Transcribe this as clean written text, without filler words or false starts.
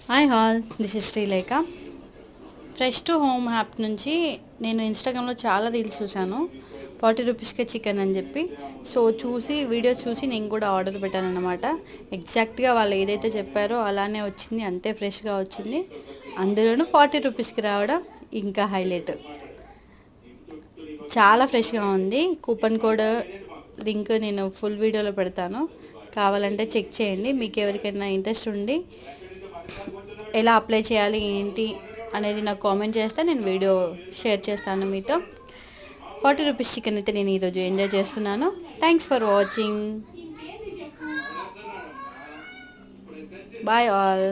Hi hall, this is Srilekha. Fresh to home app నుంచి నేను ఇన్స్టాగ్రామ్లో చాలా రీల్స్ చూశాను. 40 రూపీస్కే చికెన్ అని చెప్పి. సో వీడియో చూసి నేను కూడా ఆర్డర్ పెట్టాను అనమాట. ఎగ్జాక్ట్గా వాళ్ళు ఏదైతే చెప్పారో అలానే వచ్చింది, అంతే ఫ్రెష్గా వచ్చింది. అందులోనూ 40 రూపీస్కి రావడం ఇంకా హైలైట్. చాలా ఫ్రెష్గా ఉంది. కూపన్ కోడ్ లింక్ నేను ఫుల్ వీడియోలో పెడతాను, కావాలంటే చెక్ చేయండి. మీకు ఎవరికైనా ఇంట్రెస్ట్ ఉండి ఎలా అప్లై చేయాలి ఏంటి అనేది నాకు కామెంట్ చేస్తే నేను వీడియో షేర్ చేస్తాను మీతో. 40 రూపీస్ చికెన్ అయితే నేను ఈరోజు ఎంజాయ్ చేస్తున్నాను. Thanks for watching. Bye all.